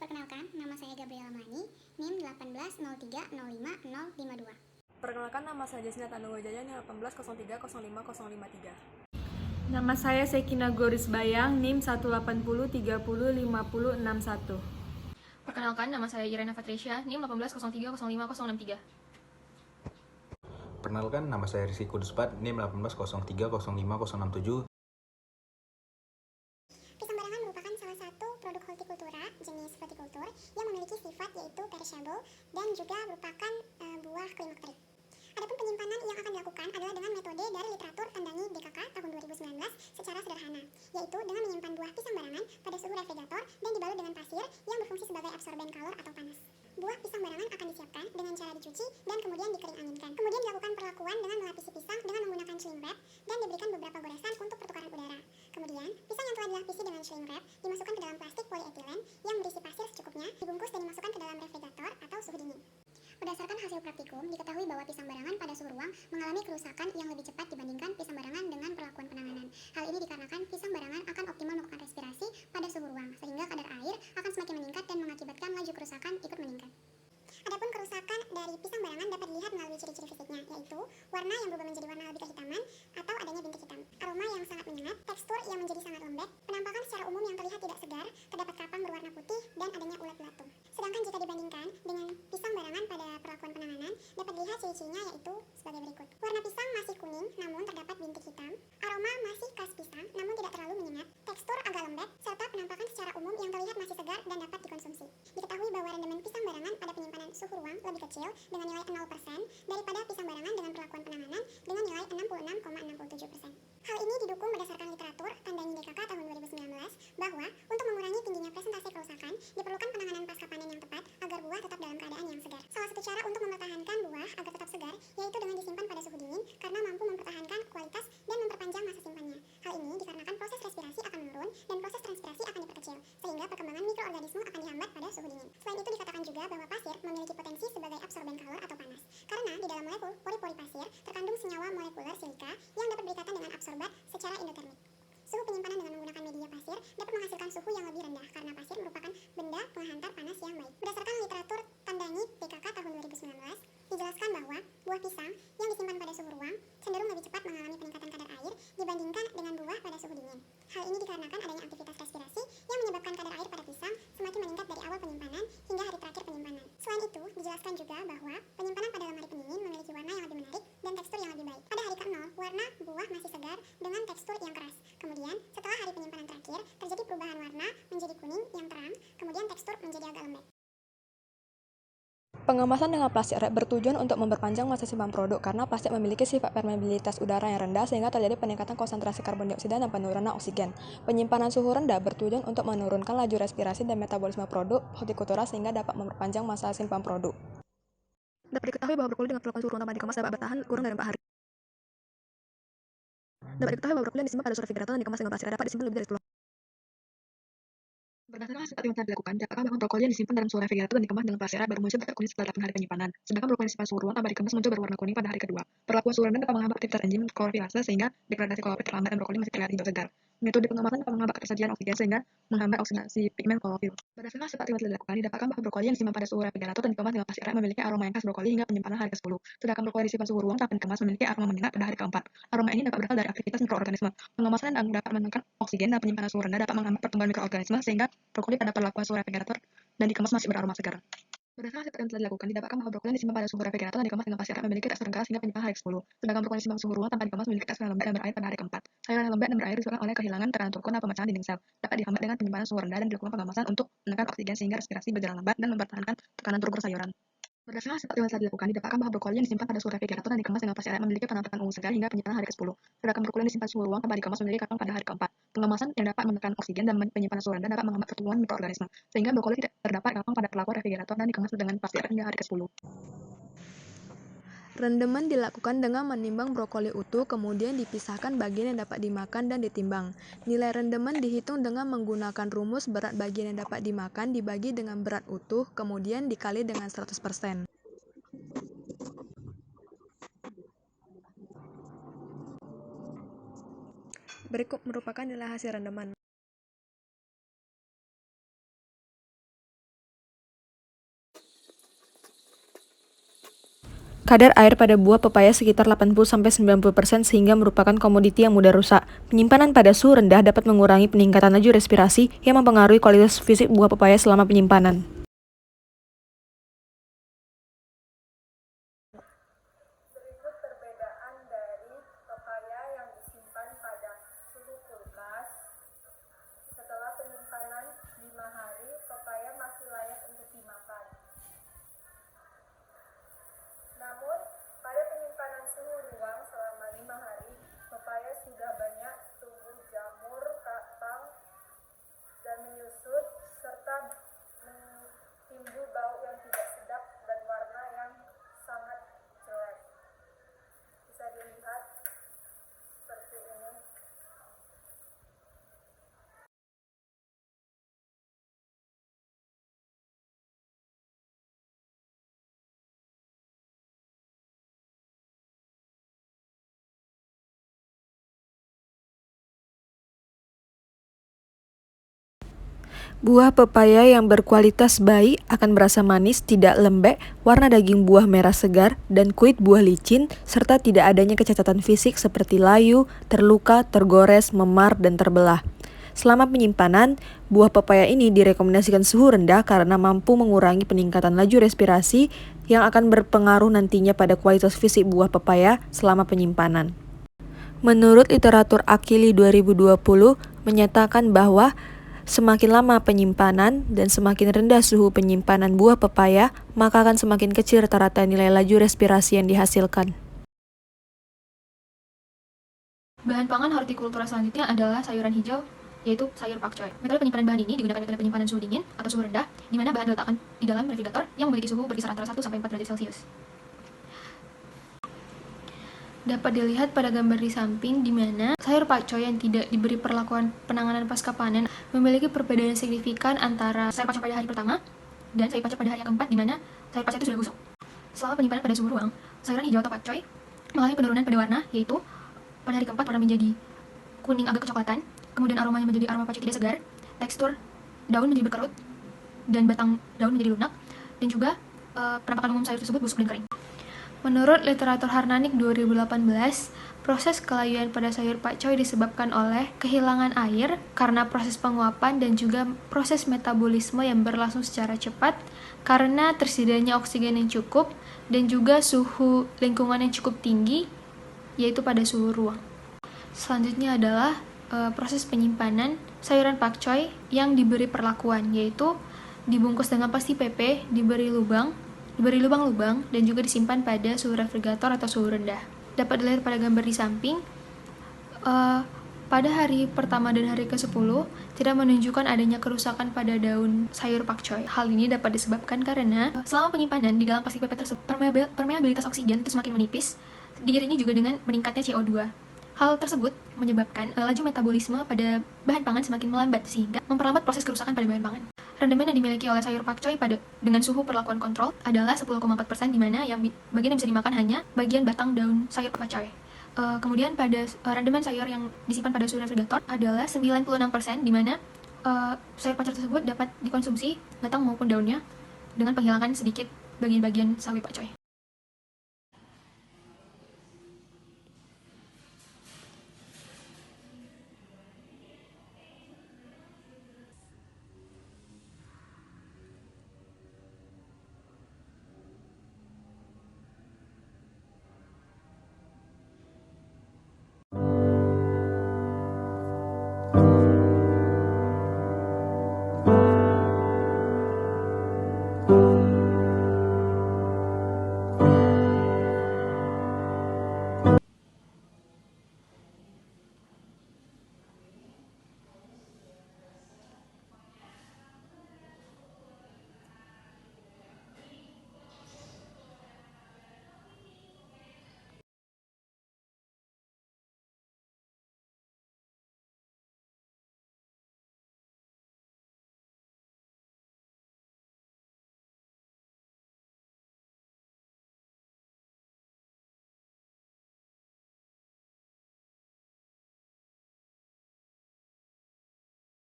Perkenalkan, nama saya Gabriela Mani, NIM 180305052. Perkenalkan, nama saya Jasna Tanuwijaya, NIM 1805053. Nama saya Sekina Goris Bayang, NIM 180305061. Perkenalkan, nama saya Irena Patricia, NIM 180305063. Perkenalkan, nama saya Rizky Kuduspat, NIM 180305067. Pisang barangan merupakan salah satu produk hortikultura jenis frutikultur yang memiliki sifat yaitu perishable dan juga merupakan buah klimakterik. Adapun penyimpanan yang akan dilakukan adalah dengan metode dari literatur Tandangi DKK tahun 2019 secara sederhana, yaitu dengan menyimpan buah pisang barangan pada suhu refrigerator dan dibalut dengan pasir yang berfungsi sebagai absorben kalor atau panas. Buah pisang barangan akan disiapkan dengan cara dicuci dan kemudian dikering anginkan. Kemudian dilakukan perlakuan dengan melapisi pisang dengan menggunakan shrink wrap dan diberikan beberapa goresan untuk pertukaran udara. Kemudian, pisang yang telah dilapisi dengan shrink wrap dimasukkan ke dalam plastik polietilen yang berisi pasir secukupnya, dibungkus dan dimasukkan ke dalam refrigerator atau suhu dingin. Berdasarkan hasil praktikum, diketahui bahwa pisang barangan pada suhu ruang mengalami kerusakan yang lebih cepat dibandingkan pisang barangan dengan perlakuan penanganan. Hal ini dikarenakan pisang barangan akan optimal melakukan respirasi pada suhu ruang, sehingga kadar air akan semakin meningkat dan mengakibatkan laju kerusakan ikut meningkat. Adapun kerusakan dari pisang barangan dapat dilihat melalui ciri-ciri fisiknya, yaitu warna yang berubah menjadi warna lebih kehitaman atau adanya bintik hitam, aroma yang sangat menyengat, tekstur yang menjadi sangat lembek, penampakan secara umum yang terlihat tidak segar, terdapat kapang berwarna putih, dan adanya ulat belatung. Sedangkan jika dibandingkan dengan pisang barangan pada perlakuan penanganan, dapat dilihat ciri-cirinya yaitu sebagai berikut. Warna pisang masih kuning, namun terdapat bintik hitam, aroma masih khas pisang, namun tidak terlalu menyengat, tekstur agak lembek, serta penampakan secara umum yang terlihat masih segar dan dapat dikonsumsi. Diketahui bahwa rendemen pisang barangan pada penyimpanan suhu ruang lebih kecil dengan nilai 0% daripada pisang barangan dengan perlakuan penanganan dengan nilai 66,67%. Hal ini didukung berdasarkan literatur Tandangi DKK tahun 2019 bahwa untuk mengurangi tingginya presentasi kerusakan diperlukan penanganan pasca panen yang tepat agar buah tetap dalam keadaan yang segar. Salah satu cara untuk mempertahankan buah agar tetap segar yaitu dengan disimpan pada suhu dingin karena mampu mempertahankan kualitas dan memperpanjang masa simpannya. Hal ini dikarenakan proses respirasi akan menurun dan proses transpirasi akan diperkecil sehingga perkembangan mikroorganisme akan dihambat pada suhu dingin. Selain itu dikatakan juga bahwa pasir memiliki potensi sebagai absorben kalor atau panas karena di dalam molekul pori-pori pasir terkandung senyawa molekuler silika yang dapat berikatan dengan absorbat secara endotermik. Suhu penyimpanan dengan menggunakan media pasir dapat menghasilkan suhu yang lebih rendah karena pasir merupakan benda penghantar panas yang baik. Berdasarkan literatur Tandangi DKK tahun 2019, dijelaskan bahwa buah pisang yang disimpan pada suhu ruang cenderung lebih cepat mengalami peningkatan kadar air dibandingkan dengan buah pada suhu dingin. Hal ini dikarenakan adanya aktivitas respirasi yang menyebabkan kadar air pada pisang semakin meningkat dari awal penyimpanan hingga hari terakhir penyimpanan. Selain itu, dijelaskan juga bahwa penyimpanan pada lemari pendingin memiliki warna yang lebih menarik dan tekstur yang lebih baik. Pada hari ke-0, warna buah masih segar dengan tekstur yang keras. Kemudian, setelah hari penyimpanan terakhir, terjadi perubahan warna menjadi kuning yang terang, kemudian tekstur menjadi agak lembek. Pengemasan dengan plastik wrap bertujuan untuk memperpanjang masa simpan produk karena plastik memiliki sifat permeabilitas udara yang rendah sehingga terjadi peningkatan konsentrasi karbon dioksida dan penurunan oksigen. Penyimpanan suhu rendah bertujuan untuk menurunkan laju respirasi dan metabolisme produk hortikultura sehingga dapat memperpanjang masa simpan produk. Dapat diketahui bahwa brokoli dengan perlakuan suhu ruang tanpa dikemas dapat bertahan kurang dari 4 hari. Dapat diketahui bahwa brokoli yang disimpan pada suhu refrigerator dan dikemas dengan plastik dapat disimpan lebih dari 10 hari. Berdasarkan hasil yang telah dilakukan, dikatakan bahwa brokoli yang disimpan dalam suhu refrigerator dan dikemas dengan plastik baru muncul berwarna kuning setelah 8 hari penyimpanan. Sedangkan brokoli yang disimpan suhu ruang tanpa dikemas muncul berwarna kuning pada hari kedua. Perlakuan suhu rendah dapat menghambat aktivitas enzim klorofilase sehingga degradasi klorofil terlambat dan brokoli masih terlihat hijau segar. Metode pengemasan dapat menghambat ketersediaan oksigen sehingga menghambat oksidasi pigmen klorofil. Berdasarkan hasil yang telah dilakukan, didapatkan bahwa brokoli yang disimpan pada suhu refrigerator dan dikemas dengan plastik wrap memiliki aroma yang khas brokoli hingga penyimpanan hari ke-10. Sedangkan brokoli yang disimpan suhu ruang tanpa dikemas memiliki aroma menyengat pada hari ke-4. Aroma ini dapat berasal dari aktivitas mikroorganisme. Pengemasan dapat menekan oksigen dan penyimpanan suhu rendah dapat menghambat pertumbuhan mikroorganisme sehingga brokoli pada perlakuan suhu refrigerator dan dikemas masih beraroma segar. Berdasarkan hasil yang telah dilakukan, didapatkan bahwa brokoli yang disimpan pada suhu refrigerator dan dikemas dengan plastik wrap memiliki tekstur keras hingga penyimpanan hari ke-10. Sedangkan brokoli yang disimpan suhu ruang tanpa dikemas memiliki tekstur yang lembek dan berair pada hari ke-4. Sayuran yang lembek dan berair disebabkan oleh kehilangan tekanan turun dan pemecahan dinding sel. Dapat dihambat dengan penyimpanan suhu rendah dan dilakukan pengemasan untuk menekan oksigen sehingga respirasi berjalan lambat dan mempertahankan tekanan turun sayuran. Berdasarkan hasil yang telah dilakukan, didapatkan bahwa brokoli yang disimpan pada suhu refrigerator dan dikemas dengan plastik wrap memiliki penampakan ungu segar hingga penyimpanan hari ke-10. Sedangkan brokoli yang disimpan suhu ruang tanpa dikemas memiliki kapang pada hari ke-4. Pengemasan yang dapat menekan oksigen dan penyimpanan suhu rendah dapat menghambat pertumbuhan mikroorganisme, sehingga brokoli tidak terdapat kapang pada perlakuan refrigerator dan dikemas dengan plastik wrap hingga hari ke-10. Rendemen dilakukan dengan menimbang brokoli utuh, kemudian dipisahkan bagian yang dapat dimakan dan ditimbang. Nilai rendemen dihitung dengan menggunakan rumus berat bagian yang dapat dimakan dibagi dengan berat utuh, kemudian dikali dengan 100%. Berikut merupakan nilai hasil rendemen. Kadar air pada buah pepaya sekitar 80-90% sehingga merupakan komoditi yang mudah rusak. Penyimpanan pada suhu rendah dapat mengurangi peningkatan laju respirasi yang mempengaruhi kualitas fisik buah pepaya selama penyimpanan. Berikut perbedaan dari pepaya yang disimpan pada suhu kulkas. Setelah penyimpanan 5 hari, pepaya masih layak untuk dimakan. Namun, pada penyimpanan suhu ruang selama 5 hari, pepaya sudah banyak tumbuh jamur, kapang, dan menyusut, serta timbul bau yang tidak sedap dan warna yang sangat jelek. Bisa dilihat seperti ini. Buah pepaya yang berkualitas baik akan berasa manis, tidak lembek, warna daging buah merah segar, dan kulit buah licin, serta tidak adanya kecacatan fisik seperti layu, terluka, tergores, memar, dan terbelah. Selama penyimpanan, buah pepaya ini direkomendasikan suhu rendah karena mampu mengurangi peningkatan laju respirasi yang akan berpengaruh nantinya pada kualitas fisik buah pepaya selama penyimpanan. Menurut literatur Akili 2020 menyatakan bahwa semakin lama penyimpanan dan semakin rendah suhu penyimpanan buah pepaya, maka akan semakin kecil rata-rata nilai laju respirasi yang dihasilkan. Bahan pangan hortikultura selanjutnya adalah sayuran hijau, yaitu sayur pakcoy. Metode penyimpanan bahan ini digunakan metode penyimpanan suhu dingin atau suhu rendah, di mana bahan diletakkan di dalam refrigerator yang memiliki suhu berkisar antara 1-4 derajat Celcius. Dapat dilihat pada gambar di samping, di mana sayur pakcoy yang tidak diberi perlakuan penanganan pasca panen memiliki perbedaan signifikan antara sayur pakcoy pada hari pertama dan sayur pakcoy pada hari keempat, di mana sayur pakcoy itu sudah busuk. Selama penyimpanan pada suhu ruang, sayuran hijau atau pakcoy mengalami penurunan pada warna, yaitu pada hari keempat warna menjadi kuning agak kecoklatan, kemudian aromanya menjadi aroma pakcoy tidak segar, tekstur daun menjadi berkerut, dan batang daun menjadi lunak, dan juga penampakan umum sayur tersebut busuk dan kering. Menurut literatur Harnanik 2018, proses kelayuan pada sayur pakcoy disebabkan oleh kehilangan air karena proses penguapan dan juga proses metabolisme yang berlangsung secara cepat karena tersedianya oksigen yang cukup dan juga suhu lingkungan yang cukup tinggi, yaitu pada suhu ruang. Selanjutnya adalah proses penyimpanan sayuran pakcoy yang diberi perlakuan, yaitu dibungkus dengan plastik PP, diberi lubang-lubang, dan juga disimpan pada suhu refrigerator atau suhu rendah. Dapat dilihat pada gambar di samping, pada hari pertama dan hari ke-10 tidak menunjukkan adanya kerusakan pada daun sayur pakcoy. Hal ini dapat disebabkan karena selama penyimpanan di dalam plastik PP tersebut, permeabilitas oksigen itu semakin menipis, diiringi juga dengan meningkatnya CO2. Hal tersebut menyebabkan laju metabolisme pada bahan pangan semakin melambat sehingga memperlambat proses kerusakan pada bahan pangan. Rendemen yang dimiliki oleh sayur pakcoy dengan suhu perlakuan kontrol adalah 10,4%, di mana bagian yang bisa dimakan hanya bagian batang daun sayur pakcoy. Kemudian pada rendemen sayur yang disimpan pada suhu refrigerator adalah 96%, di mana sayur pakcoy tersebut dapat dikonsumsi batang maupun daunnya dengan penghilangan sedikit bagian-bagian sawi pakcoy.